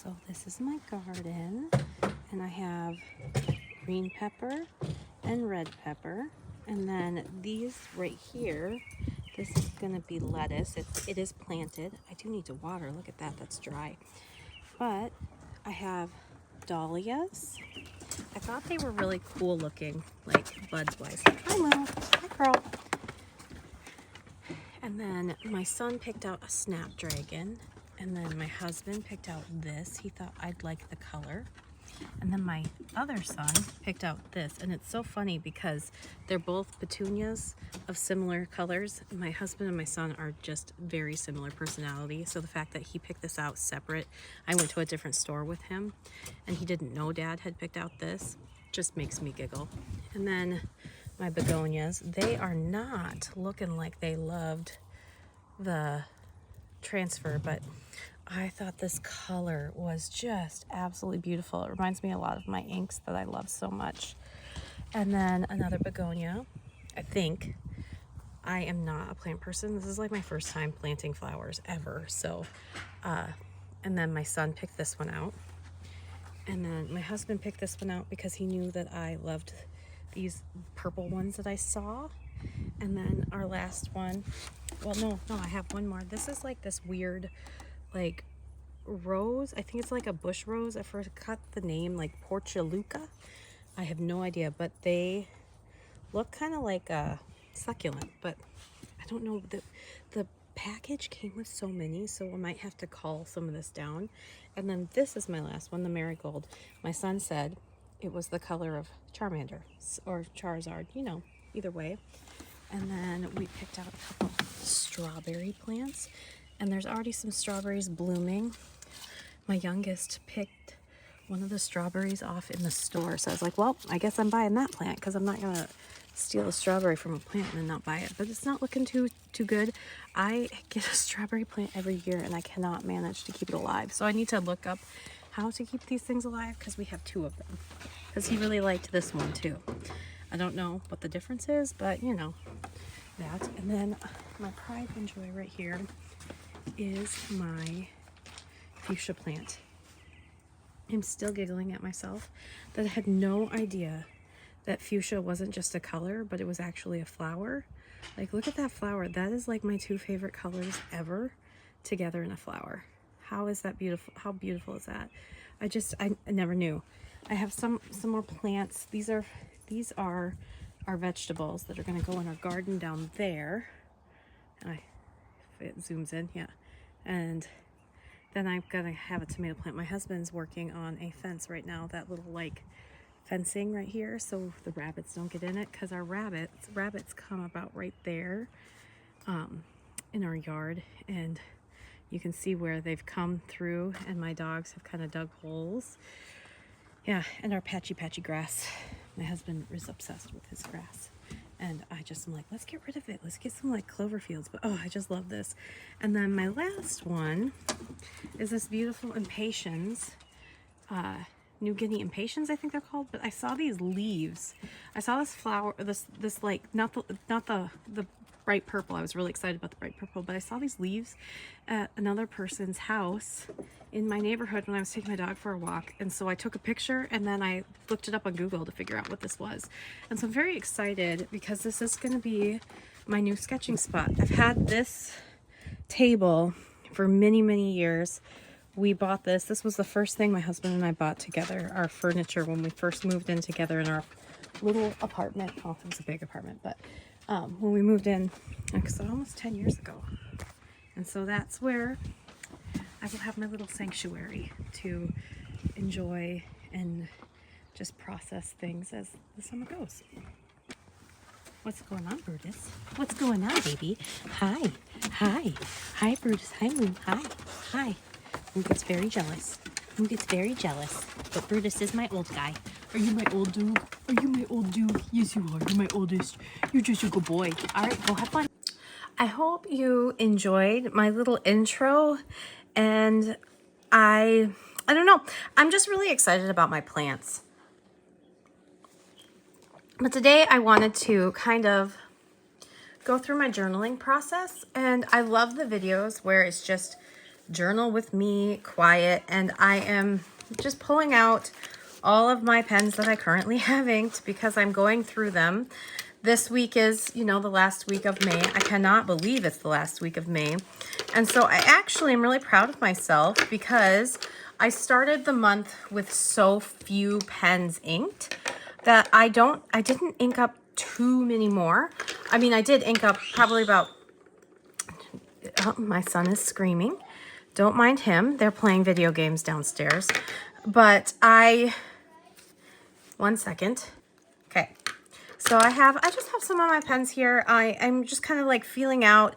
So this is my garden, and I have green pepper and red pepper, and then these right here, this is going to be lettuce. It is planted. I do need to water. Look at that, that's dry. But I have dahlias. I thought they were really cool looking, like buds wise. Hi Lil, hi girl. And then my son picked out a snapdragon, and then my husband picked out this. He thought I'd like the color. And then my other son picked out this, and it's so funny because they're both petunias of similar colors. My husband and my son are just very similar personality, so the fact that he picked this out separate, I went to a different store with him and he didn't know Dad had picked out this, just makes me giggle. And then my begonias, they are not looking like they loved the transfer, but I thought this color was just absolutely beautiful. It reminds me a lot of my inks that I love so much. And then another begonia. I think I am not a plant person. This is like my first time planting flowers ever. So, and then my son picked this one out. And then my husband picked this one out because he knew that I loved these purple ones that I saw. And then our last one, well, no, I have one more. This is like this weird, like rose. I think it's like a bush rose. I forgot the name, like Portulaca. I have no idea, but they look kind of like a succulent, but I don't know. The package came with so many, so I might have to call some of this down. And then this is my last one, the marigold. My son said it was the color of Charmander or Charizard, you know, either way. And then we picked out a couple strawberry plants, and there's already some strawberries blooming. My youngest picked one of the strawberries off in the store, so I was like, well, I guess I'm buying that plant because I'm not gonna steal a strawberry from a plant and then not buy it. But it's not looking too good. I get a strawberry plant every year and I cannot manage to keep it alive, so I need to look up how to keep these things alive because we have two of them, because he really liked this one too. I don't know what the difference is, but you know that. And then my pride and joy right here is my fuchsia plant. I'm still giggling at myself that I had no idea that fuchsia wasn't just a color, but it was actually a flower. Like, look at that flower. That is like my two favorite colors ever together in a flower. How is that beautiful? How beautiful is that? I never knew. I have some more plants. These are our vegetables that are going to go in our garden down there. And if it zooms in, yeah. And then I'm going to have a tomato plant. My husband's working on a fence right now, that little like fencing right here, so the rabbits don't get in it, because our rabbits come about right there in our yard, and you can see where they've come through, and my dogs have kind of dug holes. Yeah, and our patchy grass. My husband is obsessed with his grass, and I'm like, let's get rid of it. Let's get some like clover fields. But oh, I just love this. And then my last one is this beautiful impatiens, New Guinea impatiens, I think they're called. But I saw these leaves. I saw this flower, this like not the bright purple. I was really excited about the bright purple, but I saw these leaves at another person's house in my neighborhood when I was taking my dog for a walk. And so I took a picture and then I looked it up on Google to figure out what this was. And so I'm very excited because this is going to be my new sketching spot. I've had this table for many years. We bought this. This was the first thing my husband and I bought together, our furniture, when we first moved in together in our little apartment. Oh, it was a big apartment, but when we moved in, almost 10 years ago. And so that's where I will have my little sanctuary to enjoy and just process things as the summer goes. What's going on, Brutus? What's going on, baby? Hi, Brutus. Hi, Moon. Hi. Moon gets very jealous. But Brutus is my old guy. Are you my old dude? Are you my old dude? Yes, you are. You're my oldest. You're just a good boy. All right, go have fun. I hope you enjoyed my little intro, and I don't know. I'm just really excited about my plants. But today I wanted to kind of go through my journaling process, and I love the videos where it's just journal with me quiet, and I am just pulling out all of my pens that I currently have inked because I'm going through them. This week is, you know, the last week of May. I cannot believe it's the last week of May. And so I actually am really proud of myself because I started the month with so few pens inked that I didn't ink up too many more. I mean, I did ink up probably about, oh, my son is screaming. Don't mind him. They're playing video games downstairs. But one second. Okay. So I just have some of my pens here. I'm just kind of like feeling out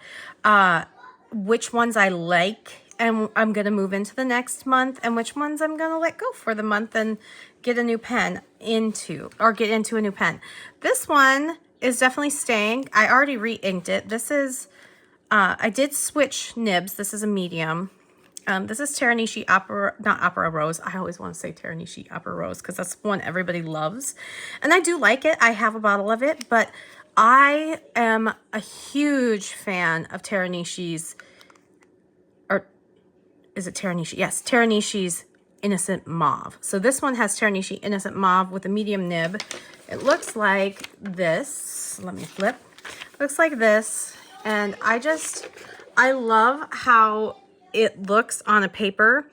which ones I like and I'm going to move into the next month, and which ones I'm going to let go for the month and get a new pen into, or get into a new pen. This one is definitely staying. I already re-inked it. This is, I did switch nibs. This is a medium. This is Teranishi not Opera Rose. I always want to say Teranishi Opera Rose because that's one everybody loves. And I do like it. I have a bottle of it, but I am a huge fan of Teranishi's, or is it Teranishi? Yes, Teranishi's Innocent Mauve. So this one has Teranishi Innocent Mauve with a medium nib. It looks like this. Let me flip. Looks like this. And I love how it looks on a paper,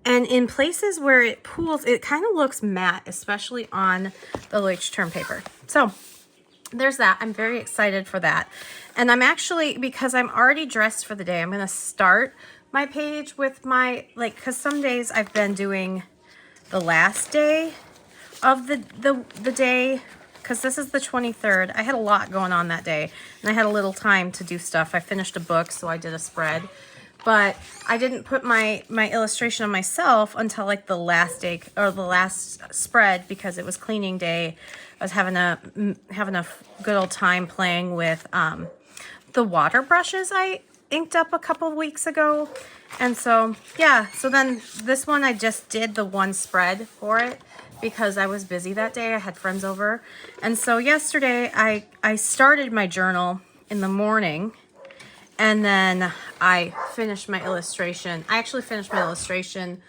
and in places where it pools, it kind of looks matte, especially on the Leuchtturm paper. So there's that. I'm very excited for that. And I'm actually, because I'm already dressed for the day, I'm going to start my page with my, like, because some days I've been doing the last day of the day, because this is the 23rd. I had a lot going on that day, and I had a little time to do stuff. I finished a book, so I did a spread. But I didn't put my illustration on myself until like the last day, or the last spread, because it was cleaning day. I was having a good old time playing with the water brushes I inked up a couple of weeks ago. And so, yeah, so then this one I just did the one spread for it because I was busy that day. I had friends over. And so yesterday I started my journal in the morning. And then I finished my illustration. I actually finished my illustration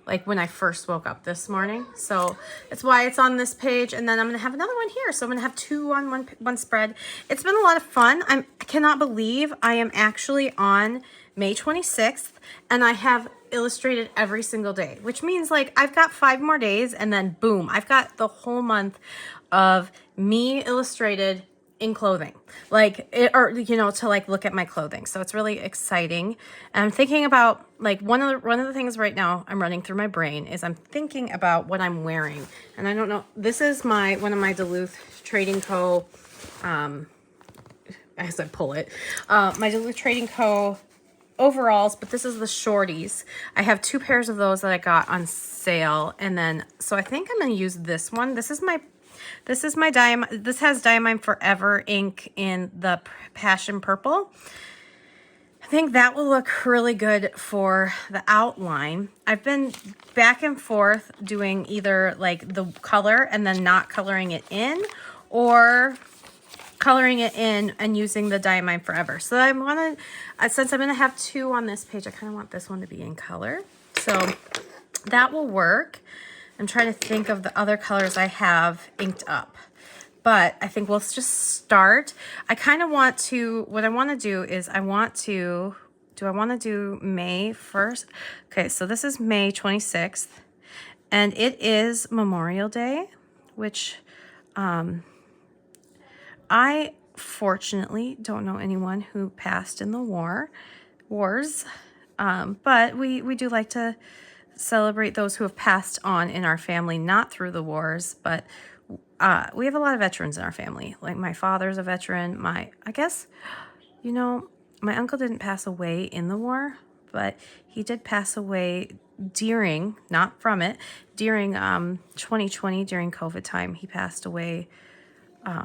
like when I first woke up this morning. So that's why it's on this page. And then I'm going to have another one here. So I'm going to have two on one spread. It's been a lot of fun. I cannot believe I am actually on May 26th. And I have illustrated every single day, which means like I've got 5 more days. And then boom, I've got the whole month of me illustrated in clothing, like it, or you know, to like look at my clothing. So it's really exciting. And I'm thinking about like one of the things right now I'm running through my brain is I'm thinking about what I'm wearing. And I don't know, this is one of my Duluth Trading Co. As I pull it, my Duluth Trading Co. overalls, but this is the shorties. I have 2 pairs of those that I got on sale, and then so I think I'm going to use this one. This is my Diamine. This has Diamine Forever ink in the passion purple. I think that will look really good for the outline. I've been back and forth doing either like the color and then not coloring it in, or coloring it in and using the Diamine Forever. So I want to, since I'm going to have 2 on this page, I kind of want this one to be in color. So that will work. I'm trying to think of the other colors I have inked up, but I think we'll just start. I kind of want to, what I want to do is I want to do May 1st? Okay, so this is May 26th, and it is Memorial Day, which I fortunately don't know anyone who passed in the wars, but we do like to celebrate those who have passed on in our family, not through the wars, but we have a lot of veterans in our family. Like my father's a veteran. I guess, you know, my uncle didn't pass away in the war, but he did pass away during, not from it, during 2020, during COVID time. He passed away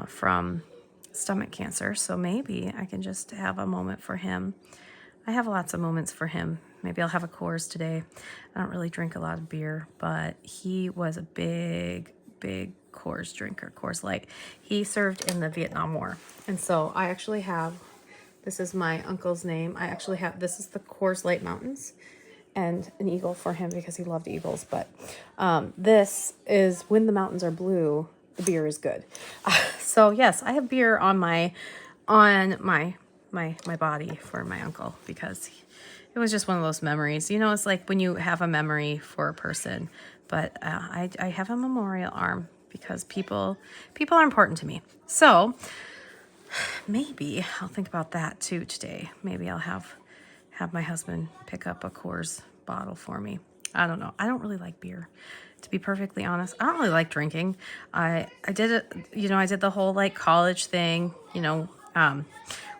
from stomach cancer. So maybe I can just have a moment for him. I have lots of moments for him. Maybe I'll have a Coors today. I don't really drink a lot of beer, but he was a big Coors drinker, Coors Light. He served in the Vietnam War. And so I actually have This is my uncle's name. I actually have, this is the Coors Light Mountains, and an eagle for him because he loved eagles. But this is when the mountains are blue, the beer is good. So yes, I have beer on my body for my uncle because it was just one of those memories. You know, it's like when you have a memory for a person. But I have a memorial arm because people are important to me. So maybe I'll think about that too today. Maybe I'll have my husband pick up a Coors bottle for me. I don't know. I don't really like beer, to be perfectly honest. I don't really like drinking. I did it, you know, I did the whole like college thing, you know.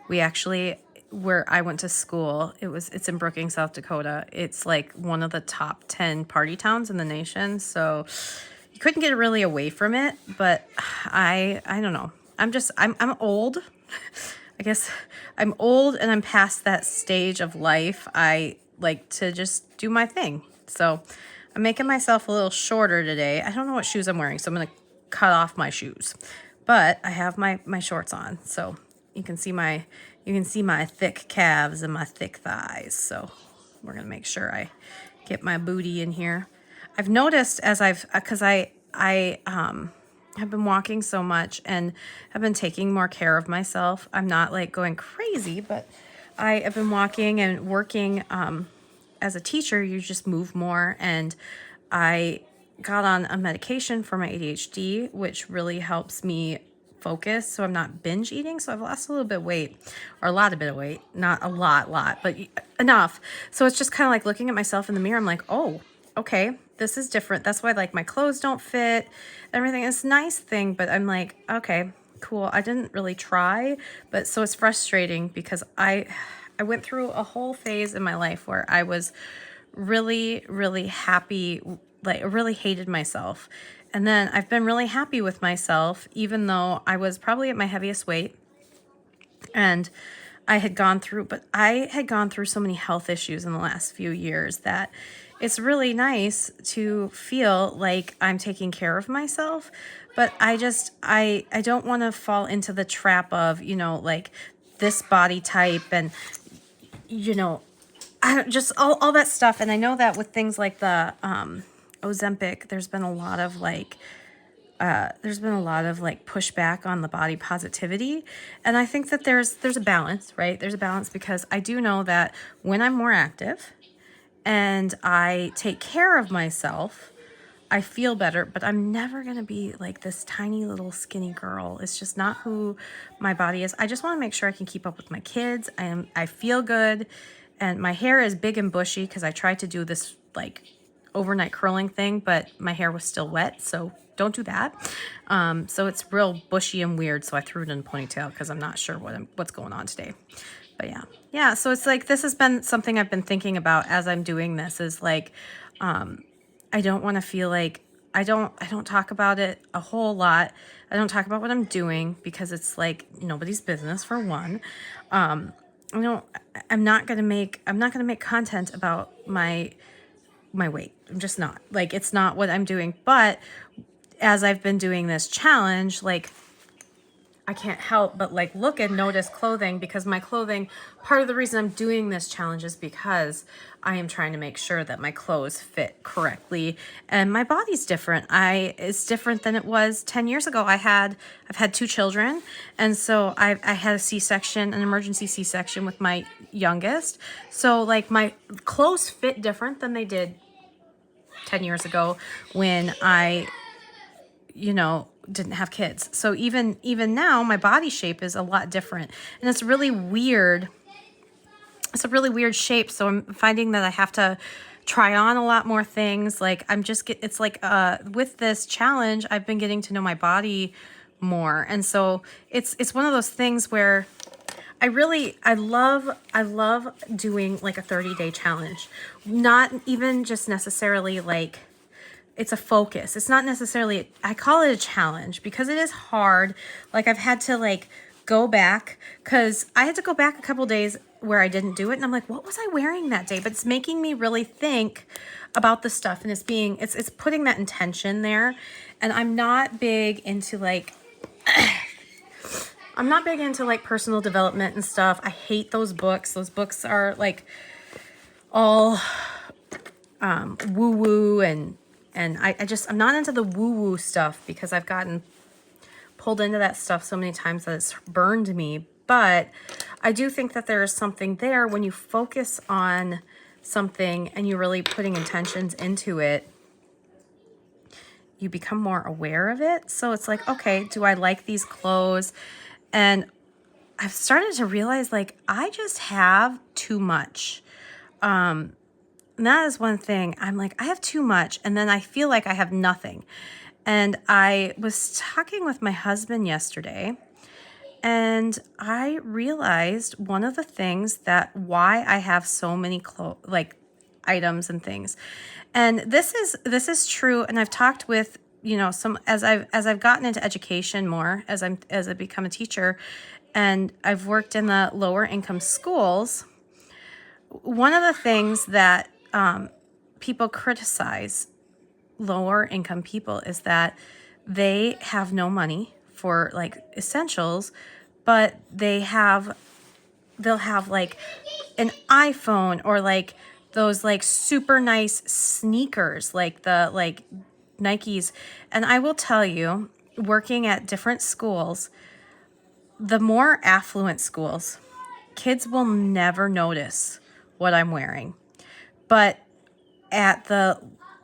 We actually, where I went to school, it's in Brookings, South Dakota. It's like one of the top 10 party towns in the nation. So you couldn't get really away from it, but I don't know. I'm old. I guess I'm old and I'm past that stage of life. I like to just do my thing. So I'm making myself a little shorter today. I don't know what shoes I'm wearing, so I'm going to cut off my shoes. But I have my shorts on, so you can see my thick calves and my thick thighs. So we're going to make sure I get my booty in here. I've noticed because I have been walking so much and have been taking more care of myself. I'm not like going crazy, but I have been walking and working. As a teacher, you just move more. And I got on a medication for my ADHD, which really helps me focus. So I'm not binge eating. So I've lost a little bit of weight, or a lot of bit of weight, not a lot, but enough. So it's just kind of like looking at myself in the mirror. I'm like, oh, okay, this is different. That's why like my clothes don't fit, everything. It's a nice thing, but I'm like, okay, cool. I didn't really try, but so it's frustrating because I went through a whole phase in my life where I was really, really happy, like I really hated myself. And then I've been really happy with myself, even though I was probably at my heaviest weight. And I had gone through so many health issues in the last few years that it's really nice to feel like I'm taking care of myself. But I don't want to fall into the trap of, you know, like this body type and, you know, just all that stuff. And I know that with things like the Ozempic, there's been a lot of pushback on the body positivity. And I think that there's a balance, right? There's a balance because I do know that when I'm more active and I take care of myself, I feel better, but I'm never going to be like this tiny little skinny girl. It's just not who my body is. I just want to make sure I can keep up with my kids. I feel good, and my hair is big and bushy because I tried to do this like overnight curling thing, but my hair was still wet, so don't do that. So it's real bushy and weird, so I threw it in a ponytail because I'm not sure what's going on today. But yeah. So it's like this has been something I've been thinking about as I'm doing this. Is like, I don't want to feel like I don't talk about it a whole lot. I don't talk about what I'm doing because it's like nobody's business for one. I'm not gonna make content about my weight. I'm just not. Like it's not what I'm doing. But as I've been doing this challenge, like I can't help but like look and notice clothing, because my clothing, part of the reason I'm doing this challenge is because I am trying to make sure that my clothes fit correctly, and my body's different. It's different than it was 10 years ago. I've had 2 children, and so I had a C-section, an emergency C-section with my youngest. So like my clothes fit different than they did 10 years ago when I didn't have kids. So even now my body shape is a lot different, and it's really weird. It's a really weird shape. So I'm finding that I have to try on a lot more things. Like it's like with this challenge, I've been getting to know my body more. And so it's one of those things where I love doing like a 30-day challenge. Not even just necessarily like it's a focus. It's not necessarily, I call it a challenge because it is hard. Like I've had to like go back, because I had to go back a couple days where I didn't do it. And I'm like, what was I wearing that day? But it's making me really think about the stuff, and it's putting that intention there. And I'm not big into like, I'm not big into like personal development and stuff. I hate those books. Those books are like all woo woo, and I'm not into the woo woo stuff because I've gotten pulled into that stuff so many times that it's burned me. But I do think that there is something there when you focus on something and you're really putting intentions into it. You become more aware of it. So it's like, okay, do I like these clothes? And I've started to realize like I just have too much. And that is one thing. I'm like, I have too much. And then I feel like I have nothing. And I was talking with my husband yesterday, and I realized one of the things that why I have so many items and things. And this is true. And I've talked with, some, as I've gotten into education more, as I become a teacher, and I've worked in the lower income schools. One of the things that people criticize lower income people is that they have no money for like essentials, but they'll have like an iPhone or like those like super nice sneakers, like the like Nikes. And I will tell you, working at different schools, the more affluent schools, kids will never notice what I'm wearing. But at the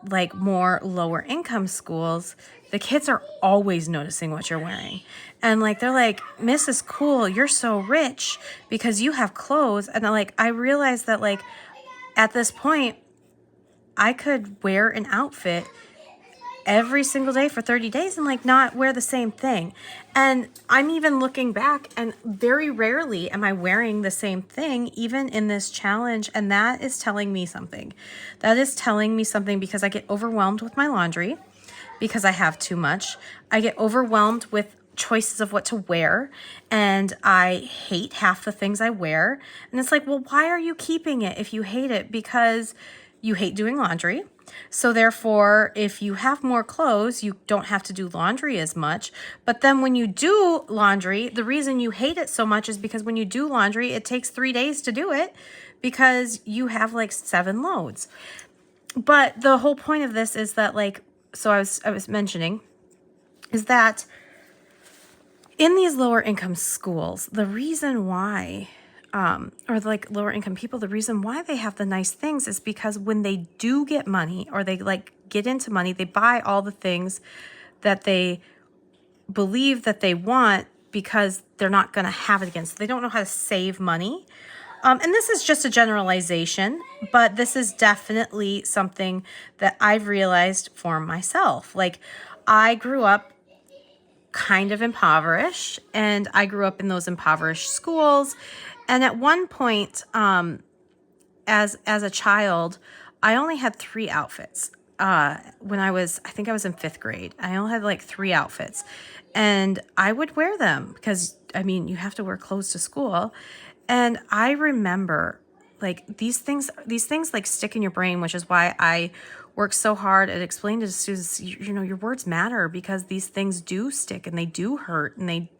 like more lower income schools, the kids are always noticing what you're wearing. And like, they're like, Mrs. Cool, you're so rich because you have clothes. And I realized that like at this point, I could wear an outfit every single day for 30 days and like not wear the same thing. And I'm even looking back, and very rarely am I wearing the same thing, even in this challenge. And that is telling me something. That is telling me something because I get overwhelmed with my laundry because I have too much. I get overwhelmed with choices of what to wear, and I hate half the things I wear. And it's like, well, why are you keeping it if you hate it? Because you hate doing laundry. So therefore, if you have more clothes, you don't have to do laundry as much. But then when you do laundry, the reason you hate it so much is because when you do laundry, it takes 3 days to do it because you have like 7 loads. But the whole point of this is that so I was mentioning is that in these lower income schools, the reason why or like lower income people, the reason why they have the nice things is because when they do get money or they like get into money, they buy all the things that they believe that they want because they're not going to have it again. So they don't know how to save money. And this is just a generalization, but this is definitely something that I've realized for myself. Like, I grew up kind of impoverished, and I grew up in those impoverished schools. And at one point, as a child, I only had 3 outfits. When I think I was in 5th grade, I only had like 3 outfits, and I would wear them because, I mean, you have to wear clothes to school. And I remember like these things like stick in your brain, which is why I work so hard at explaining to students, your words matter because these things do stick and they do hurt, and they,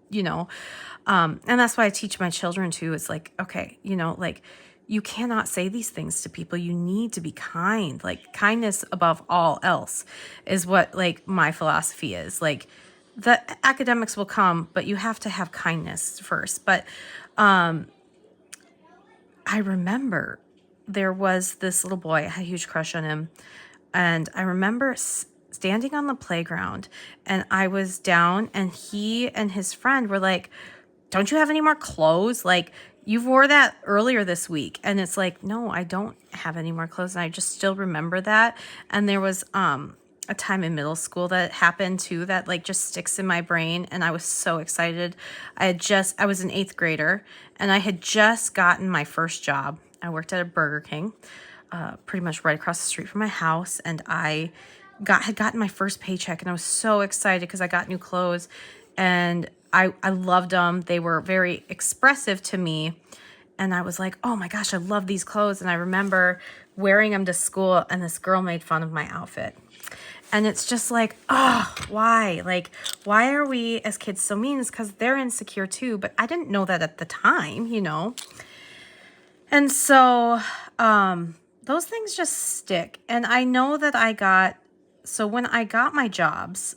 and that's why I teach my children too. It's like, okay, like, you cannot say these things to people. You need to be kind. Like, kindness above all else is what like my philosophy is. Like, the academics will come, but you have to have kindness first. But I remember there was this little boy, I had a huge crush on him. And I remember standing on the playground, and I was down, and he and his friend were like, don't you have any more clothes? Like, you wore that earlier this week. And it's like, no, I don't have any more clothes. And I just still remember that. And there was a time in middle school that happened too that like just sticks in my brain. And I was so excited. I was an 8th grader, and I had just gotten my first job. I worked at a Burger King, pretty much right across the street from my house. And I had gotten my first paycheck, and I was so excited because I got new clothes, and I loved them. They were very expressive to me. And I was like, oh my gosh, I love these clothes. And I remember wearing them to school, and this girl made fun of my outfit. And it's just like, oh, why? Like, why are we as kids so mean? It's because they're insecure too. But I didn't know that at the time, you know. And so those things just stick. And I know that so when I got my jobs,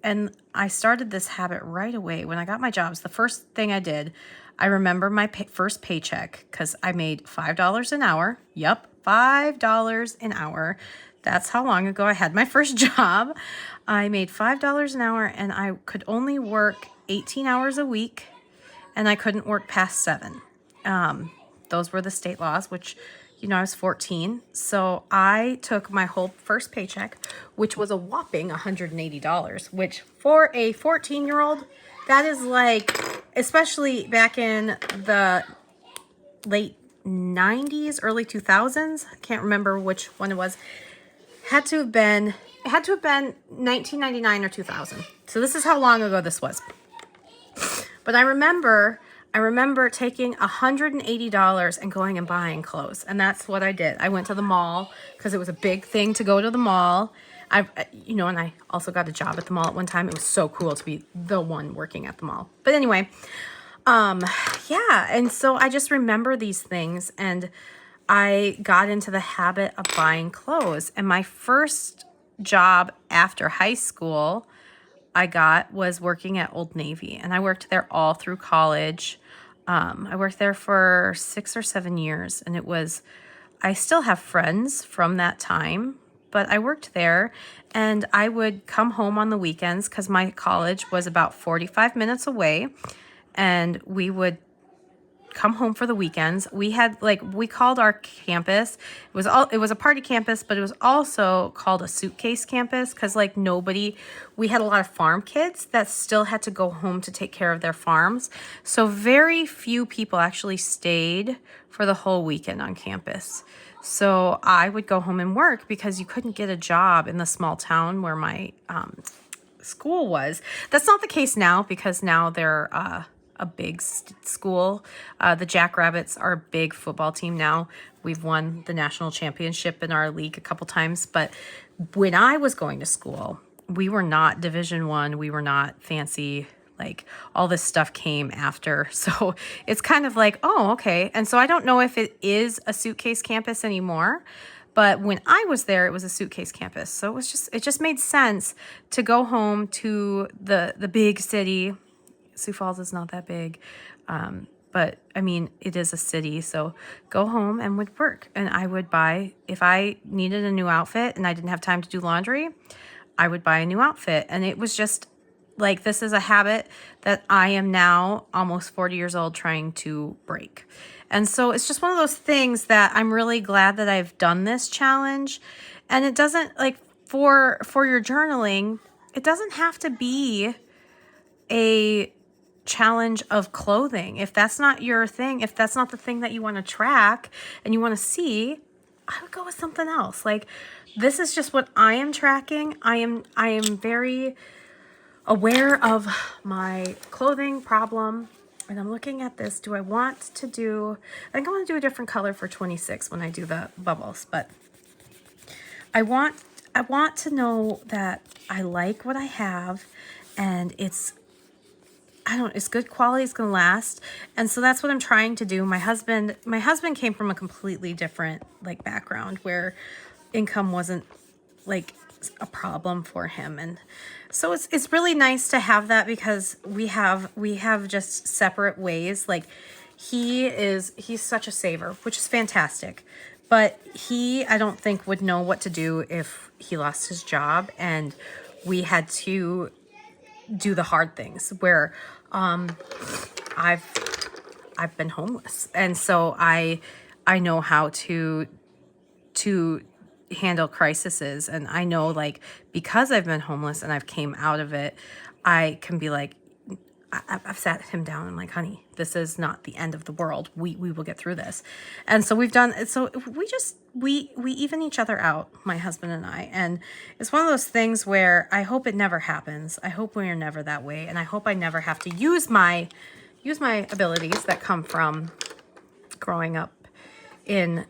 and I started this habit right away. When I got my jobs, the first thing I did, I remember my first paycheck because I made $5 an hour. Yep, $5 an hour. That's how long ago I had my first job. I made $5 an hour and I could only work 18 hours a week and I couldn't work past 7. Those were the state laws, which, you know, I was 14. So I took my whole first paycheck, which was a whopping $180, which for a 14-year-old, that is like, especially back in the late 90s, early 2000s, I can't remember which one it was, it had to have been 1999 or 2000. So this is how long ago this was. But I remember taking $180 and going and buying clothes. And that's what I did. I went to the mall because it was a big thing to go to the mall. And I also got a job at the mall at one time. It was so cool to be the one working at the mall. But anyway, yeah. And so I just remember these things and I got into the habit of buying clothes. And my first job after high school was working at Old Navy, and I worked there all through college. I worked there for 6 or 7 years, and I still have friends from that time, but I worked there, and I would come home on the weekends because my college was about 45 minutes away, and we would come home for the weekends. We had we called our campus, it was a party campus, but it was also called a suitcase campus because we had a lot of farm kids that still had to go home to take care of their farms. So very few people actually stayed for the whole weekend on campus. So I would go home and work because you couldn't get a job in the small town where my school was. That's not the case now because now they're a big school. The Jackrabbits are a big football team now. We've won the national championship in our league a couple times. But when I was going to school, we were not Division I. We were not fancy. Like all this stuff came after. So it's kind of like, oh, okay. And so I don't know if it is a suitcase campus anymore. But when I was there, it was a suitcase campus. So it just made sense to go home to the big city. Sioux Falls is not that big, but I mean, it is a city, so go home and would work. And I would buy, if I needed a new outfit and I didn't have time to do laundry, I would buy a new outfit. And it was just like, this is a habit that I am now almost 40 years old trying to break. And so it's just one of those things that I'm really glad that I've done this challenge. And it doesn't, for your journaling, it doesn't have to be a challenge of clothing. If that's not your thing, if that's not the thing that you want to track and you want to see, I would go with something else. This is just what I am tracking. I am very aware of my clothing problem, and I'm looking at this. I think I want to do a different color for 26 when I do the bubbles, but I want to know that I like what I have and it's good quality, it's going to last. And so that's what I'm trying to do. My husband came from a completely different background where income wasn't a problem for him. And so it's really nice to have that because we have just separate ways. He's such a saver, which is fantastic. But I don't think would know what to do if he lost his job and we had to do the hard things where I've been homeless, and so I know how to handle crises, and I know because I've been homeless and I've came out of it, I can be I've sat him down. I'm like, honey, this is not the end of the world. We will get through this. And so we've done, so we even each other out, my husband and I. And it's one of those things where I hope it never happens. I hope we're never that way. And I hope I never have to use my abilities that come from growing up in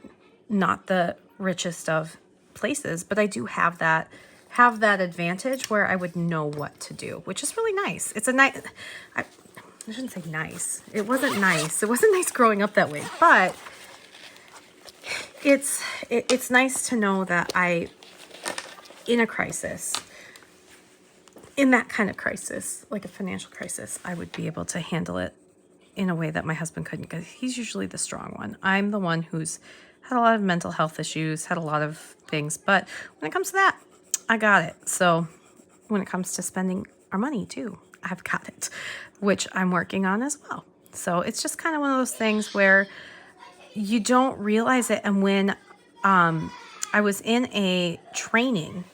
not the richest of places, but I do have that have that advantage where I would know what to do, which is really nice. It's a nice, I shouldn't say nice. It wasn't nice. It wasn't nice growing up that way, but it's nice to know that in a crisis, in that kind of crisis, like a financial crisis, I would be able to handle it in a way that my husband couldn't, because he's usually the strong one. I'm the one who's had a lot of mental health issues, had a lot of things, but when it comes to that, I got it. So when it comes to spending our money too, I've got it, which I'm working on as well. So it's just kind of one of those things where you don't realize it. And when I was in a training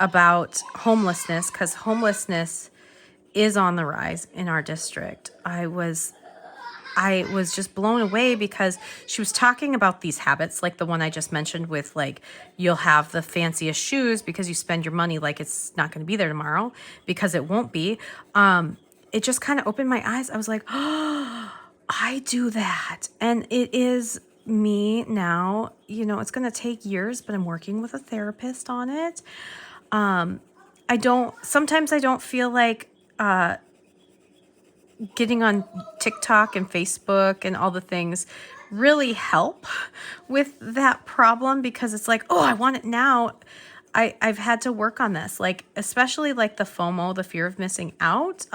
about homelessness, because homelessness is on the rise in our district, I was just blown away because she was talking about these habits, like the one I just mentioned with, like, you'll have the fanciest shoes because you spend your money like it's not going to be there tomorrow, because it won't be. It just kind of opened my eyes. I was like, oh, I do that. And it is me now. You know, it's going to take years, but I'm working with a therapist on it. Sometimes I don't feel like getting on TikTok and Facebook and all the things really help with that problem, because it's like, oh, I want it now. I've had to work on this, like, especially like the FOMO, the fear of missing out.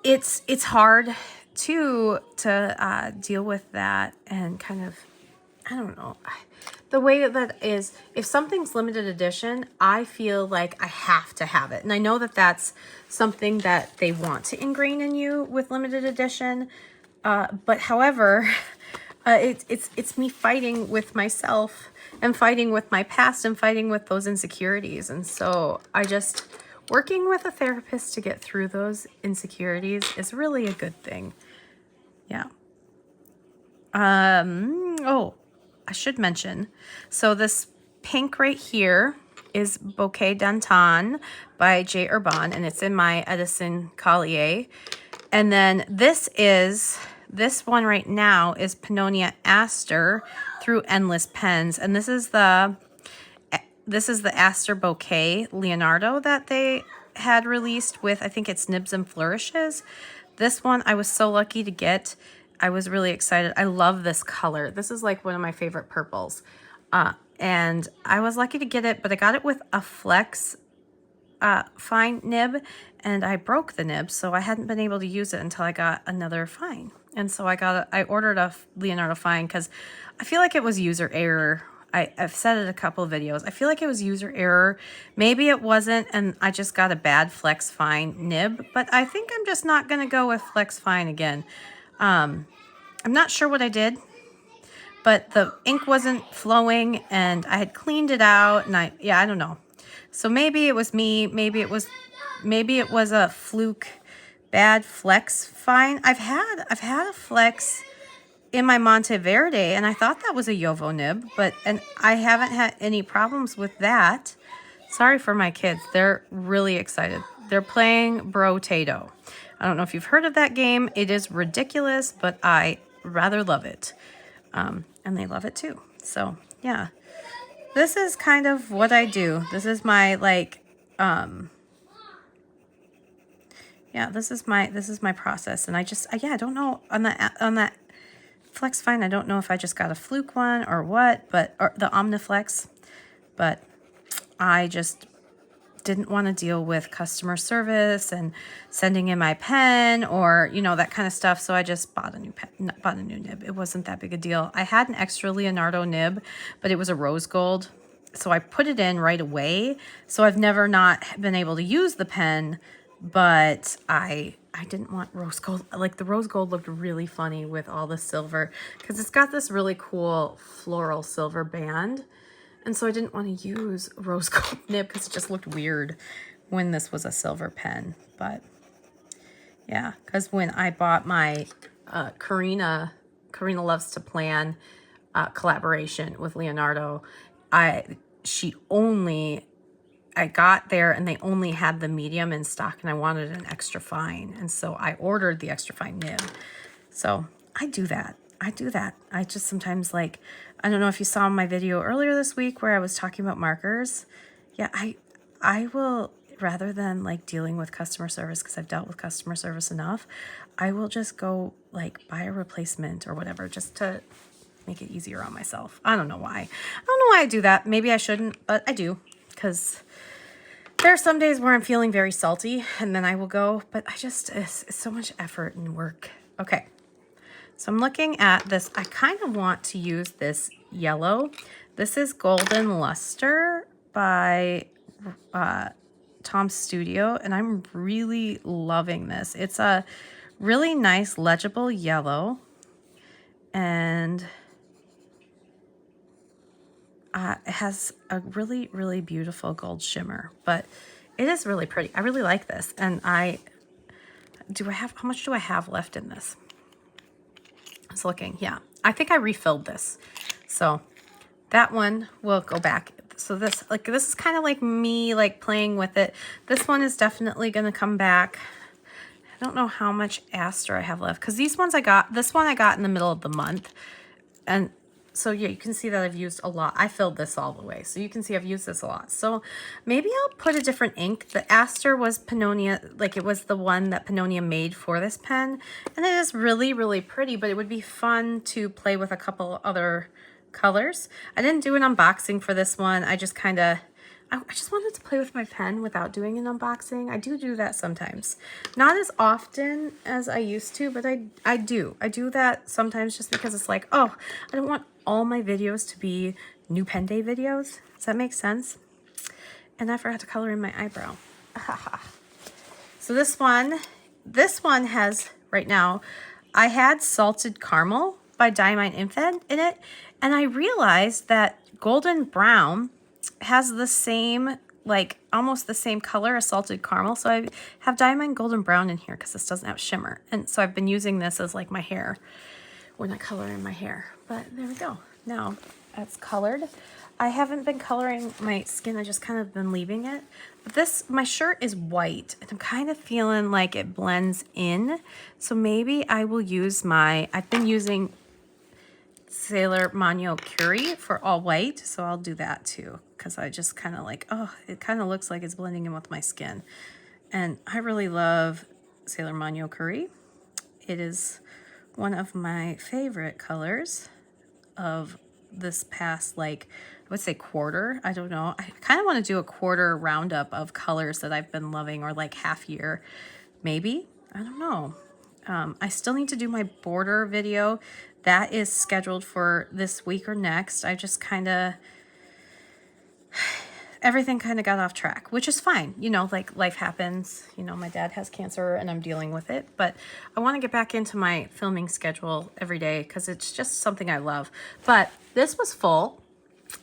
It's hard to deal with that, and kind of, I don't know. The way that is, if something's limited edition, I feel like I have to have it. And I know that that's something that they want to ingrain in you with limited edition. But however, it's me fighting with myself and fighting with my past and fighting with those insecurities. And so working with a therapist to get through those insecurities is really a good thing. Yeah. Oh, I should mention, so this pink right here is Bouquet d'Antan by J. Urban, and it's in my Edison Collier. And then this one right now is Pannonia Aster through Endless Pens, and this is the Aster Bouquet Leonardo that they had released with, I think it's Nibs and Flourishes. This one I was so lucky to get. I was really excited. I love this color. This is like one of my favorite purples. And I was lucky to get it, but I got it with a Flex fine nib, and I broke the nib, so I hadn't been able to use it until I got another fine. And so I ordered a Leonardo fine because I feel like it was user error. I've said it a couple of videos. I feel like it was user error. Maybe it wasn't, and I just got a bad Flex fine nib, but I think I'm just not going to go with Flex fine again. I'm not sure what I did, but the ink wasn't flowing, and I had cleaned it out, and I don't know. So maybe it was me. Maybe it was a fluke bad Flex fine. I've had a Flex in my Monteverde, and I thought that was a Yovo nib, and I haven't had any problems with that. Sorry for my kids. They're really excited. They're playing Brotato. I don't know if you've heard of that game. It is ridiculous, but I rather love it. And they love it too. So yeah, this is kind of what I do. This is my this is my process. And I don't know on that Flex fine. I don't know if I just got a fluke one or what, or the Omniflex, but I just didn't want to deal with customer service and sending in my pen or, that kind of stuff. So I just bought a new nib. It wasn't that big a deal. I had an extra Leonardo nib, but it was a rose gold. So I put it in right away. So I've never not been able to use the pen, but I didn't want rose gold. Like, the rose gold looked really funny with all the silver because it's got this really cool floral silver band. And so I didn't want to use rose gold nib because it just looked weird when this was a silver pen. But yeah, because when I bought my Karina Loves to Plan collaboration with Leonardo, I got there and they only had the medium in stock, and I wanted an extra fine. And so I ordered the extra fine nib. So I do that. I do that. I just sometimes like, I don't know if you saw my video earlier this week where I was talking about markers. Yeah, I will, rather than like dealing with customer service, because I've dealt with customer service enough, I will just go like buy a replacement or whatever just to make it easier on myself. I don't know why. I don't know why I do that. Maybe I shouldn't, but I do, because there are some days where I'm feeling very salty and then I will go, but I just, it's so much effort and work. Okay. So I'm looking at this. I kind of want to use this yellow. This is Golden Luster by Tom Studio, and I'm really loving this. It's a really nice legible yellow, and it has a really, really beautiful gold shimmer, but it is really pretty. I really like this. And how much do I have left in this? I was looking, yeah. I think I refilled this. So that one will go back. So this is kind of like me like playing with it. This one is definitely going to come back. I don't know how much Aster I have left, because this one I got in the middle of the month. And so yeah, you can see that I've used a lot. I filled this all the way. So you can see I've used this a lot. So maybe I'll put a different ink. The Aster was Pannonia, like it was the one that Pannonia made for this pen. And it is really, really pretty, but it would be fun to play with a couple other colors. I didn't do an unboxing for this one. I just I just wanted to play with my pen without doing an unboxing. I do that sometimes. Not as often as I used to, but I do. I do that sometimes just because it's like, oh, I don't want all my videos to be new pen day videos. Does that make sense? And I forgot to color in my eyebrow. So this one has, right now, I had Salted Caramel by Diamine Infant in it, and I realized that Golden Brown has the same, like almost the same color as Salted Caramel. So I have Diamine Golden Brown in here because this doesn't have shimmer. And so I've been using this as like my hair when I color in my hair. But there we go. Now that's colored. I haven't been coloring my skin. I just kind of been leaving it. But my shirt is white and I'm kind of feeling like it blends in. So maybe I will use I've been using Sailor Mano Curie for all white, so I'll do that too, because I just kind of like, oh, it kind of looks like it's blending in with my skin. And I really love Sailor Mano Curie. It is one of my favorite colors of this past, like, I would say quarter. I don't know. I kind of want to do a quarter roundup of colors that I've been loving, or like half year, maybe. I don't know. I still need to do my border video. That is scheduled for this week or next. I just everything kind of got off track, which is fine. You know, like life happens. You know, my dad has cancer and I'm dealing with it. But I want to get back into my filming schedule every day because it's just something I love. But this was full.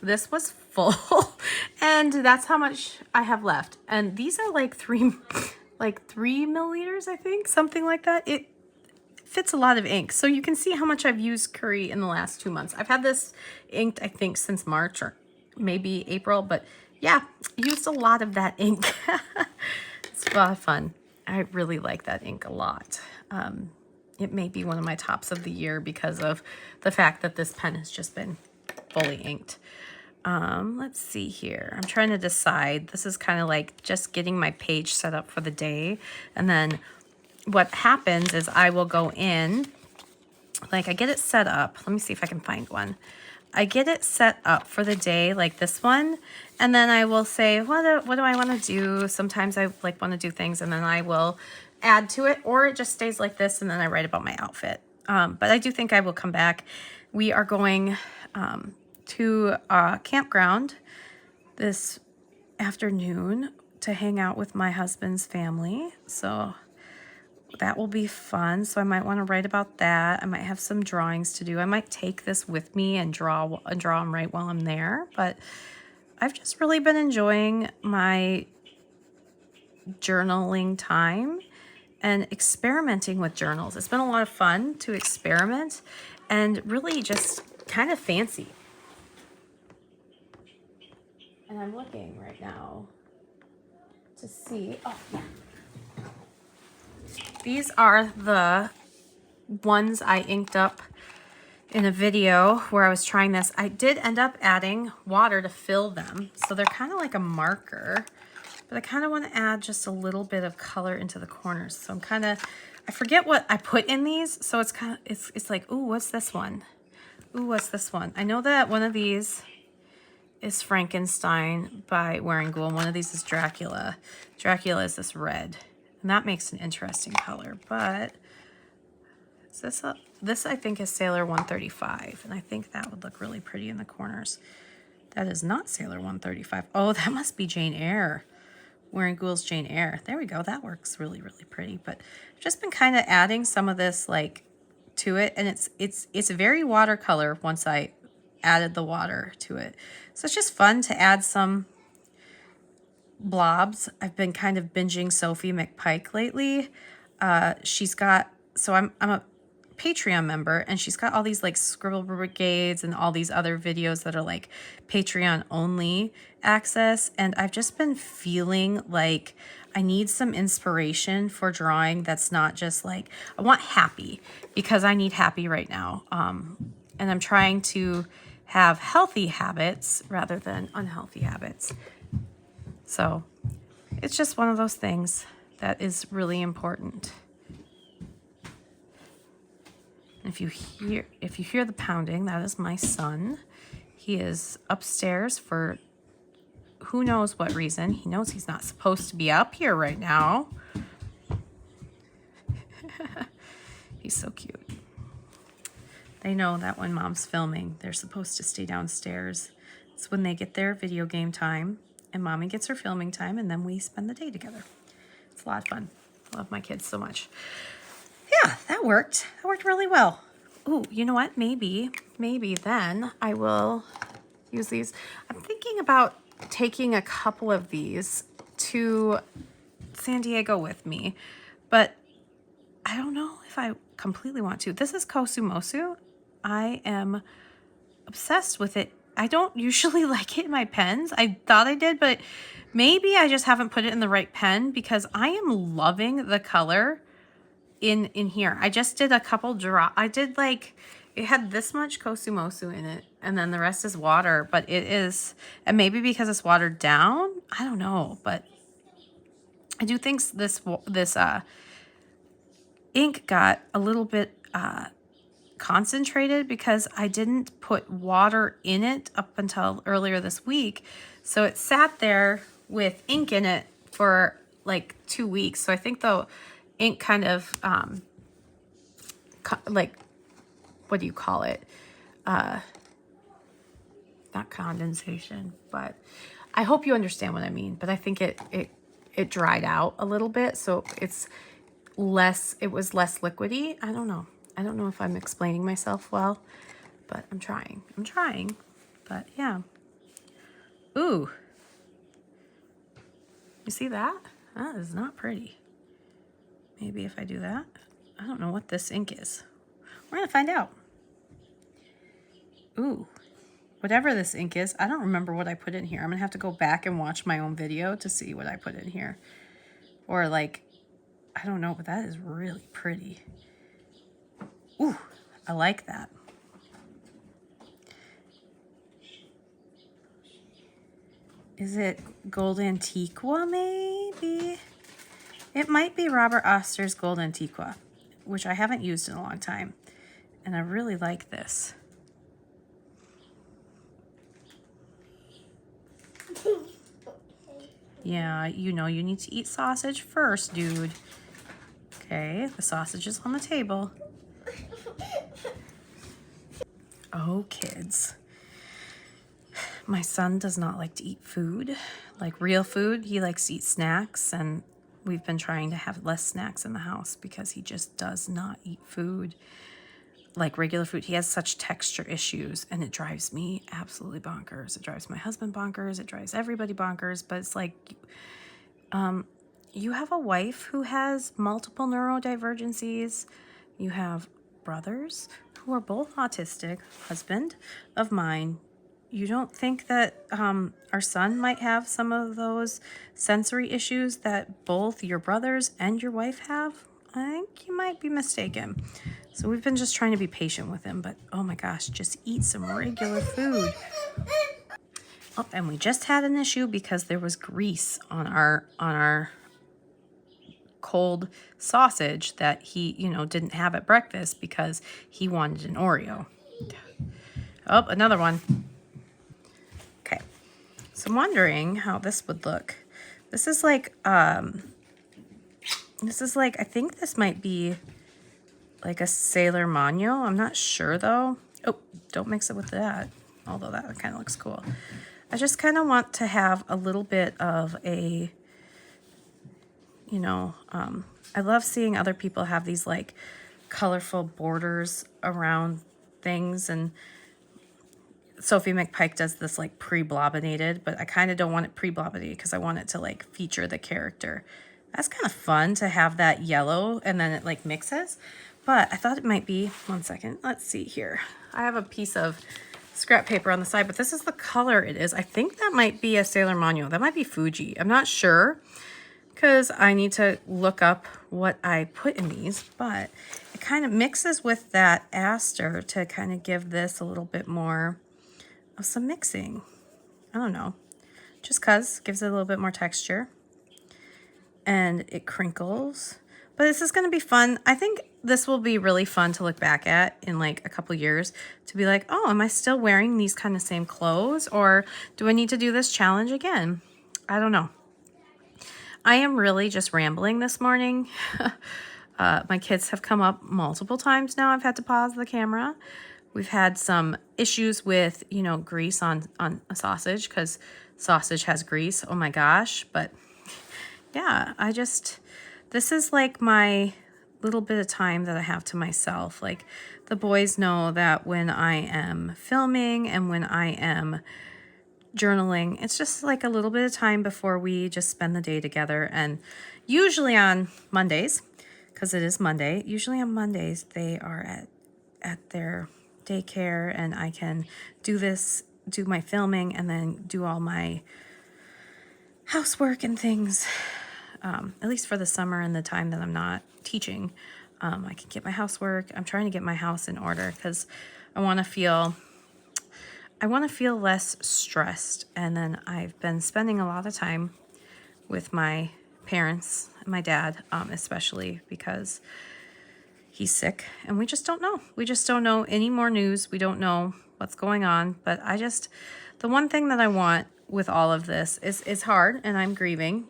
This was full. And that's how much I have left. And these are like 3 milliliters, I think. Something like that. It fits a lot of ink. So you can see how much I've used Curie in the last 2 months. I've had this inked, I think, since March or maybe April, but yeah, used a lot of that ink. It's a lot of fun. I really like that ink a lot. It may be one of my tops of the year because of the fact that this pen has just been fully inked. Let's see here. I'm trying to decide. This is kind of like just getting my page set up for the day. And then what happens is I will go in, like I get it set up. Let me see if I can find one. I get it set up for the day, like this one. And then I will say, what do I want to do? Sometimes I like want to do things and then I will add to it, or it just stays like this. And then I write about my outfit. But I do think I will come back. We are going to a campground this afternoon to hang out with my husband's family. So that will be fun. So I might want to write about that. I might have some drawings to do. I might take this with me and draw and write while I'm there. But I've just really been enjoying my journaling time and experimenting with journals. It's been a lot of fun to experiment and really just kind of fancy. And I'm looking right now to see, oh yeah. These are the ones I inked up in a video where I was trying this, I did end up adding water to fill them. So they're kind of like a marker, but I kind of want to add just a little bit of color into the corners. So I'm kind of, I forget what I put in these. So it's kind of, it's like, ooh, what's this one? Ooh, what's this one? I know that one of these is Frankenstein by Wearing Ghoul. One of these is Dracula. Dracula is this red, and that makes an interesting color, but is this a, this I think is Sailor 135, and I think that would look really pretty in the corners. That is not Sailor 135. Oh, that must be Jane Eyre. Wearing Ghoul's Jane Eyre. There we go. That works really, really pretty. But I've just been kind of adding some of this like to it, and it's very watercolor once I added the water to it. So it's just fun to add some blobs. I've been kind of binging Sophie McPike lately. She's got, so I'm a Patreon member, and she's got all these like Scribble Brigades and all these other videos that are like Patreon only access. And I've just been feeling like I need some inspiration for drawing that's not just like, I want happy, because I need happy right now. And I'm trying to have healthy habits rather than unhealthy habits. So it's just one of those things that is really important. If you hear the pounding, that is my son. He is upstairs for who knows what reason. He knows he's not supposed to be up here right now. He's so cute. They know that when mom's filming, they're supposed to stay downstairs. It's when they get their video game time and mommy gets her filming time, and then we spend the day together. It's a lot of fun. I love my kids so much. Yeah, that worked. That worked really well. Ooh, you know what? Maybe then I will use these. I'm thinking about taking a couple of these to San Diego with me, but I don't know if I completely want to. This is Kosumosu. I am obsessed with it. I don't usually like it in my pens. I thought I did, but maybe I just haven't put it in the right pen, because I am loving the color in here. I just did a couple I did like, it had this much Kosumosu in it, and then the rest is water, but it is, and maybe because it's watered down, I don't know, but I do think this ink got a little bit concentrated because I didn't put water in it up until earlier this week. So it sat there with ink in it for like 2 weeks. So I think the ink kind of like, what do you call it? Not condensation, but I hope you understand what I mean. But I think it dried out a little bit, so it was less liquidy. I don't know if I'm explaining myself well, but I'm trying, but yeah. Ooh, you see that? That is not pretty. Maybe if I do that. I don't know what this ink is. We're gonna find out. Ooh, whatever this ink is, I don't remember what I put in here. I'm gonna have to go back and watch my own video to see what I put in here. Or like, I don't know, but that is really pretty. Ooh, I like that. Is it Gold Antiqua, maybe? It might be Robert Oster's Gold Antiqua, which I haven't used in a long time. And I really like this. Yeah, you know you need to eat sausage first, dude. Okay, the sausage is on the table. Oh, kids. My son does not like to eat food, like real food. He likes to eat snacks, and we've been trying to have less snacks in the house because he just does not eat food like regular food. He has such texture issues, and it drives me absolutely bonkers. It drives my husband bonkers. It drives everybody bonkers. But it's like, you have a wife who has multiple neurodivergencies. You have brothers who are both autistic, husband of mine. You don't think that our son might have some of those sensory issues that both your brothers and your wife have? I think you might be mistaken. So we've been just trying to be patient with him, but oh my gosh, just eat some regular food. Oh, and we just had an issue because there was grease on our cold sausage that he, didn't have at breakfast because he wanted an Oreo. Oh, another one. Okay. So I'm wondering how this would look. This is like, I think this might be like a Sailor Mano. I'm not sure though. Oh, don't mix it with that. Although that kind of looks cool. I just kind of want to have a little bit of a, I love seeing other people have these like colorful borders around things. And Sophie McPike does this like pre-blobinated, but I kind of don't want it pre-blobinated because I want it to like feature the character. That's kind of fun to have that yellow and then it like mixes. But I thought it might be, one second, let's see here. I have a piece of scrap paper on the side, but this is the color it is. I think that might be a Sailor Mano. That might be Fuji. I'm not sure because I need to look up what I put in these, but it kind of mixes with that aster to kind of give this a little bit more of some mixing. I don't know, just because gives it a little bit more texture and it crinkles. But this is going to be fun. I think this will be really fun to look back at in like a couple years to be like, oh, am I still wearing these kind of same clothes, or do I need to do this challenge again? I don't know. I am really just rambling this morning. My kids have come up multiple times now. I've had to pause the camera. We've had some issues with, grease on a sausage because sausage has grease. Oh my gosh. But yeah, this is like my little bit of time that I have to myself. Like the boys know that when I am filming and when I am journaling, it's just like a little bit of time before we just spend the day together. And usually on Mondays, because it is Monday, usually on Mondays they are at their daycare and I can do my filming and then do all my housework and things. At least for the summer and the time that I'm not teaching, I can get my housework. I'm trying to get my house in order because I want to feel less stressed. And then I've been spending a lot of time with my parents, my dad, especially because he's sick and we just don't know. We just don't know any more news. We don't know what's going on. But the one thing that I want with all of this is hard, and I'm grieving,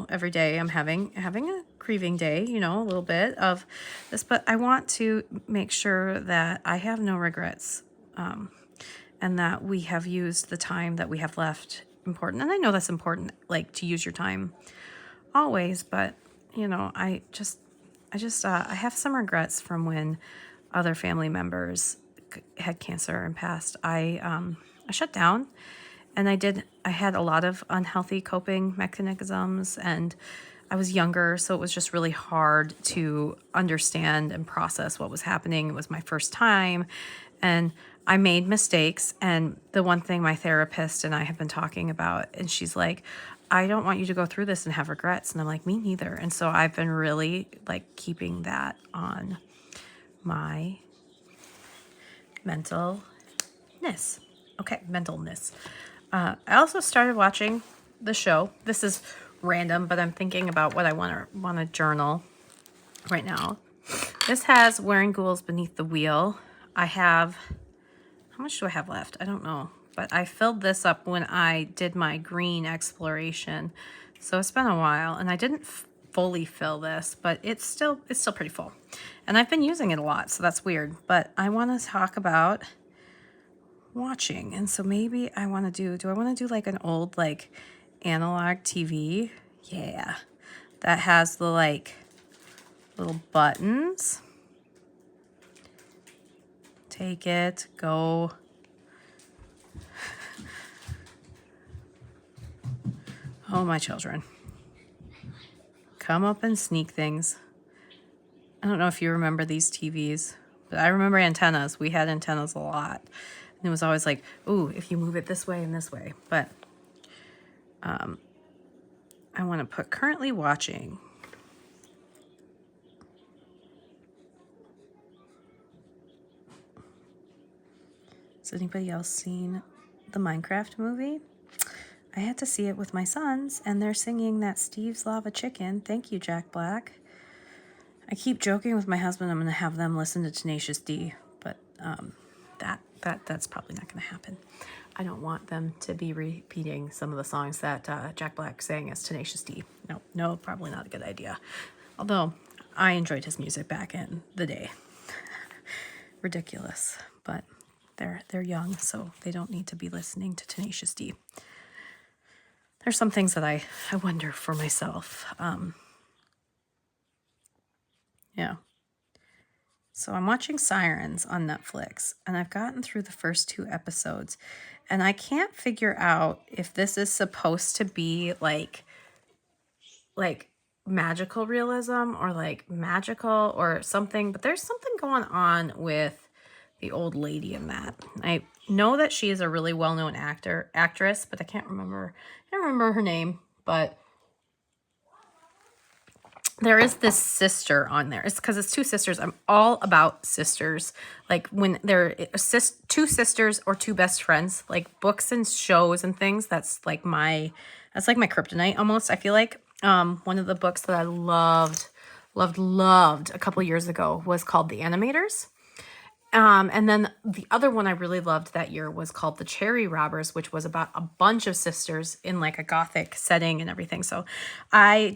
every day I'm having a grieving day, a little bit of this, but I want to make sure that I have no regrets, and that we have used the time that we have left important. And I know that's important, like to use your time always, but I have some regrets from when other family members had cancer and passed. I shut down. And I had a lot of unhealthy coping mechanisms, and I was younger, so it was just really hard to understand and process what was happening. It was my first time, and I made mistakes. And the one thing my therapist and I have been talking about, and she's like, I don't want you to go through this and have regrets. And I'm like, me neither. And so I've been really like keeping that on my mentalness. Okay, mentalness. I also started watching the show. This is random, but I'm thinking about what I want to journal right now. This has Wearing Ghouls Beneath the Wheel. How much do I have left? I don't know, but I filled this up when I did my green exploration. So it's been a while, and I didn't fully fill this, but it's still pretty full. And I've been using it a lot, so that's weird. But I want to talk about watching, and so maybe I want to do I want to do like an old like analog TV, yeah, that has the like little buttons. Take it, go. Oh, my children, come up and sneak things. I don't know if you remember these TVs, but I remember antennas. We had antennas a lot. And it was always like, ooh, if you move it this way and this way. But I want to put currently watching. Has anybody else seen the Minecraft movie? I had to see it with my sons, and they're singing that Steve's Lava Chicken. Thank you, Jack Black. I keep joking with my husband I'm going to have them listen to Tenacious D, but that's probably not going to happen. I don't want them to be repeating some of the songs that Jack Black sang as Tenacious D. No, probably not a good idea. Although I enjoyed his music back in the day. Ridiculous, but they're young, so they don't need to be listening to Tenacious D. There's some things that I wonder for myself. Yeah. So I'm watching Sirens on Netflix, and I've gotten through the first 2 episodes, and I can't figure out if this is supposed to be like magical realism or like magical or something, but there's something going on with the old lady in that. I know that she is a really well-known actress, but I can't remember her name, but there is this sister on there. It's because it's 2 sisters. I'm all about sisters. Like when they're 2 sisters or 2 best friends, like books and shows and things. That's like my kryptonite almost. I feel like one of the books that I loved a couple years ago was called The Animators. And then the other one I really loved that year was called The Cherry Robbers, which was about a bunch of sisters in like a gothic setting and everything. So I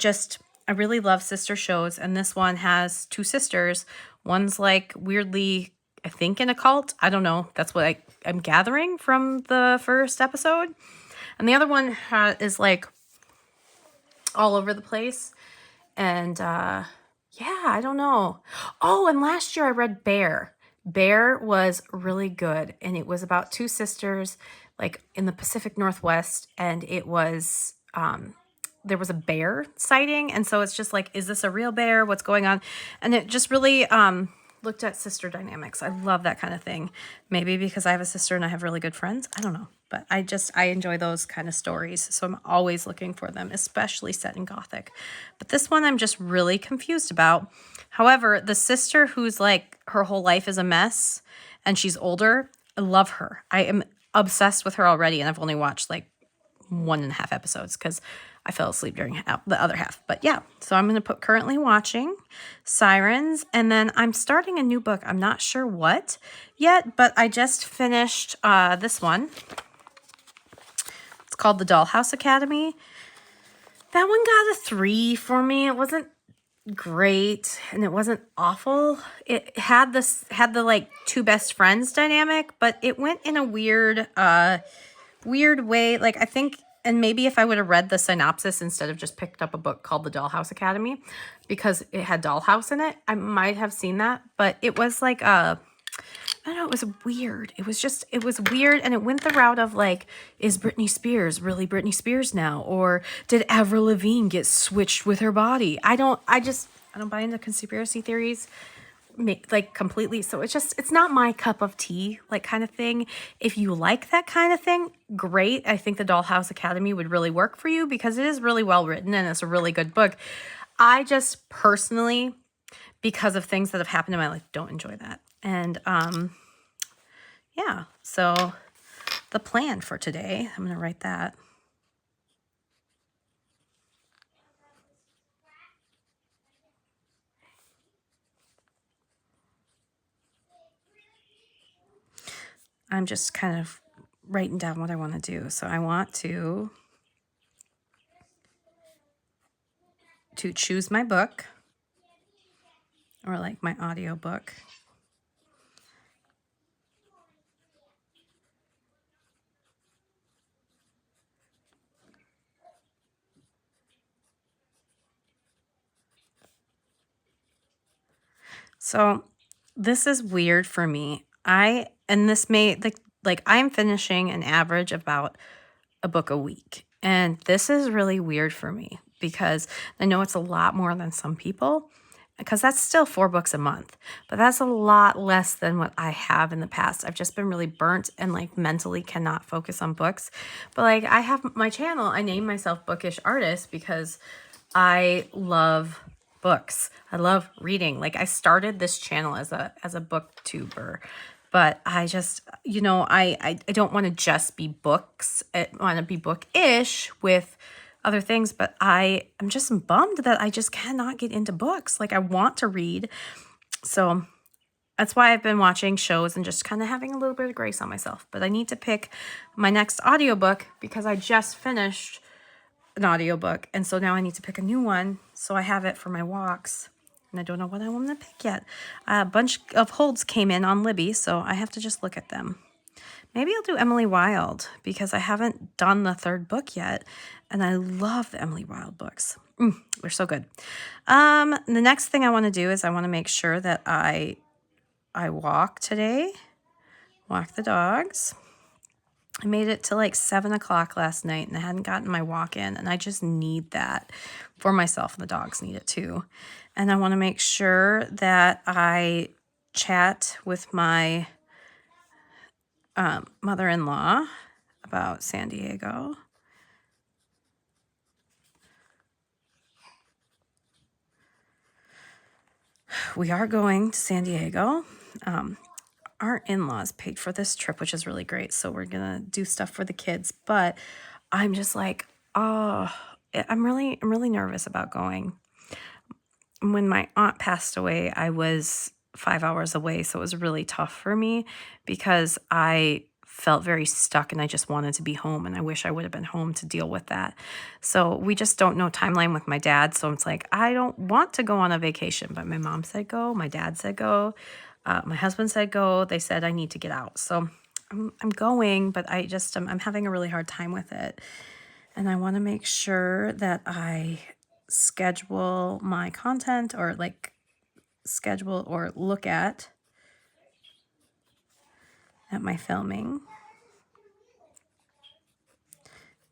really love sister shows, and this one has 2 sisters. One's like weirdly, I think, in a cult. I don't know. That's what I'm gathering from the first episode. And the other one is like all over the place. And yeah, I don't know. Oh, and last year I read Bear. Bear was really good, and it was about 2 sisters like in the Pacific Northwest, and it was there was a bear sighting, and so it's just like, is this a real bear? What's going on? And it just really looked at sister dynamics. I love that kind of thing. Maybe because I have a sister and I have really good friends. I don't know. But I enjoy those kind of stories. So I'm always looking for them, especially set in Gothic. But this one I'm just really confused about. However, the sister who's like, her whole life is a mess and she's older, I love her. I am obsessed with her already, and I've only watched like 1.5 episodes because I fell asleep during the other half. But yeah, so I'm going to put currently watching Sirens, and then I'm starting a new book. I'm not sure what yet, but I just finished this one. It's called The Dollhouse Academy. That one got a 3 for me. It wasn't great and it wasn't awful. It had the like 2 best friends dynamic, but it went in a weird way. Like I think, and maybe if I would have read the synopsis instead of just picked up a book called The Dollhouse Academy, because it had dollhouse in it, I might have seen that. But it was like I don't know, it was weird. It was weird, and it went the route of like, is Britney Spears really Britney Spears now? Or did Avril Lavigne get switched with her body? I don't buy into conspiracy theories like completely. So it's not my cup of tea, like kind of thing. If you like that kind of thing, great. I think The Dollhouse Academy would really work for you because it is really well written and it's a really good book. I just personally, because of things that have happened in my life, don't enjoy that. And yeah, so the plan for today, I'm going to write that. I'm just kind of writing down what I want to do. So I want to choose my book, or like my audio book. So this is weird for me. This may like I'm finishing an average of about a book a week. And this is really weird for me because I know it's a lot more than some people, because that's still 4 books a month, but that's a lot less than what I have in the past. I've just been really burnt and like mentally cannot focus on books. But like I have my channel, I named myself Bookish Artist because I love books. I love reading. Like I started this channel as a booktuber, But I just, you know, I don't want to just be books. I want to be book-ish with other things, but I'm just bummed that I just cannot get into books. Like, I want to read. So that's why I've been watching shows and just kind of having a little bit of grace on myself. But I need to pick my next audiobook because I just finished an audiobook. And so now I need to pick a new one. So I have it for my walks. And I don't know what I want to pick yet. A bunch of holds came in on Libby, so I have to just look at them. Maybe I'll do Emily Wilde because I haven't done the third book yet. And I love the Emily Wilde books. They're so good. The next thing I want to do is I want to make sure that I walk today. Walk the dogs. I made it to like 7 o'clock last night and I hadn't gotten my walk in, and I just need that for myself, and the dogs need it too. And I want to make sure that I chat with my mother-in-law about San Diego. We are going to San Diego. Our in-laws paid for this trip, which is really great. So we're going to do stuff for the kids. But I'm just like, oh, I'm really nervous about going. When my aunt passed away, I was 5 hours away. So it was really tough for me because I felt very stuck and I just wanted to be home. And I wish I would have been home to deal with that. So we just don't know timeline with my dad. So it's like, I don't want to go on a vacation, but my mom said go. My dad said go. My husband said go. They said I need to get out. So I'm going, but I'm having a really hard time with it. And I want to make sure that I schedule my content, or like schedule or look at my filming.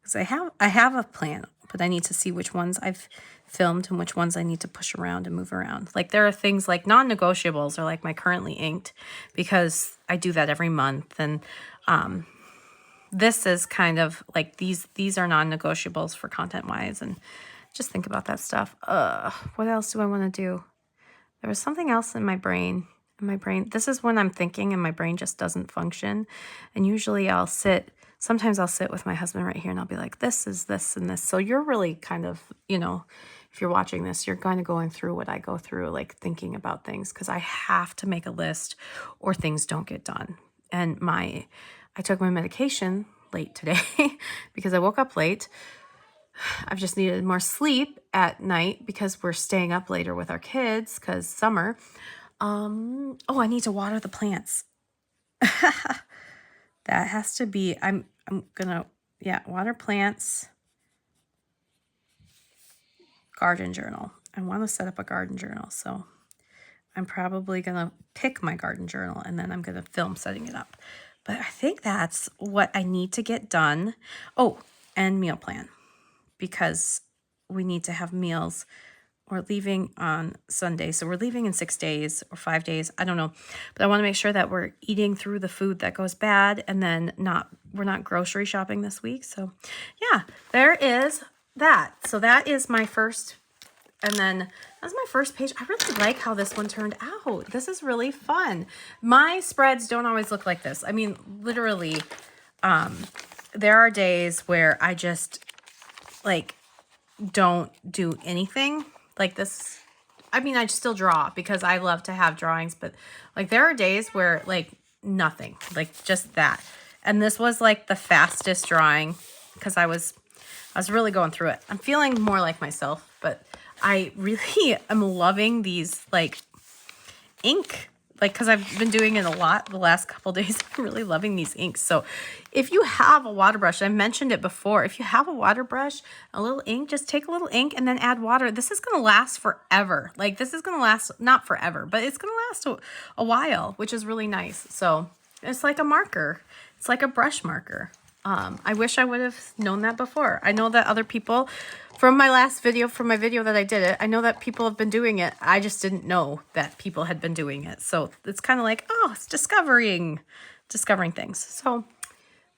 Because I have a plan, but I need to see which ones I've filmed and which ones I need to push around and move around. Like, there are things like non-negotiables, or like my currently inked, because I do that every month. And this is kind of like these are non-negotiables for content wise, and just think about that stuff. What else do I want to do? There was something else in my brain. This is when I'm thinking and my brain just doesn't function. And usually sometimes I'll sit with my husband right here and I'll be like, this is this and this. So you're really kind of, you know, if you're watching this, you're kind of going through what I go through, like thinking about things, because I have to make a list or things don't get done. And I took my medication late today because I woke up late. I've just needed more sleep at night because we're staying up later with our kids because summer. I need to water the plants. That has to be, I'm gonna, water plants, garden journal. I want to set up a garden journal. So I'm probably gonna pick my garden journal and then I'm gonna film setting it up. But I think that's what I need to get done. Oh, and meal plan, because we need to have meals. We're leaving on Sunday, so we're leaving in 6 days or 5 days. I don't know, but I want to make sure that we're eating through the food that goes bad, and then we're not grocery shopping this week. So yeah, there is that. So that is my first, and then that's my first page. I really like how this one turned out. This is really fun. My spreads don't always look like this. I mean, literally, there are days where I just like don't do anything. Like this, I mean, I still draw because I love to have drawings, but like there are days where like nothing, like just that. And this was like the fastest drawing because I was really going through it. I'm feeling more like myself, but I really am loving these like ink, like, because I've been doing it a lot the last couple days. I'm really loving these inks. So if you have a water brush, I mentioned it before, if you have a water brush, a little ink, just take a little ink and then add water. This is going to last forever. Like, this is going to last, not forever, but it's going to last a while, which is really nice. So it's like a marker. It's like a brush marker. I wish I would have known that before. I know that other people, from my video that I did it, I know that people have been doing it. I just didn't know that people had been doing it. So it's kind of like, oh, it's discovering things. So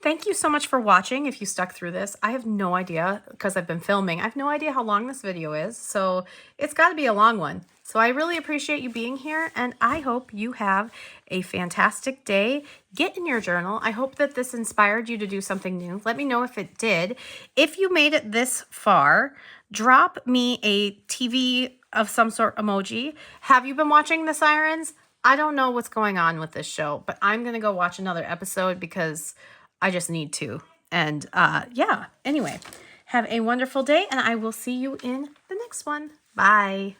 Thank you so much for watching. If you stuck through this, I have no idea because I've been filming. I have no idea how long this video is, so it's got to be a long one. So I really appreciate you being here, and I hope you have a fantastic day. Get in your journal. I hope that this inspired you to do something new. Let me know if it did. If you made it this far, drop me a TV of some sort emoji. Have you been watching the Sirens? I don't know what's going on with this show, but I'm going to go watch another episode because I just need to. And yeah, anyway, have a wonderful day, and I will see you in the next one. Bye.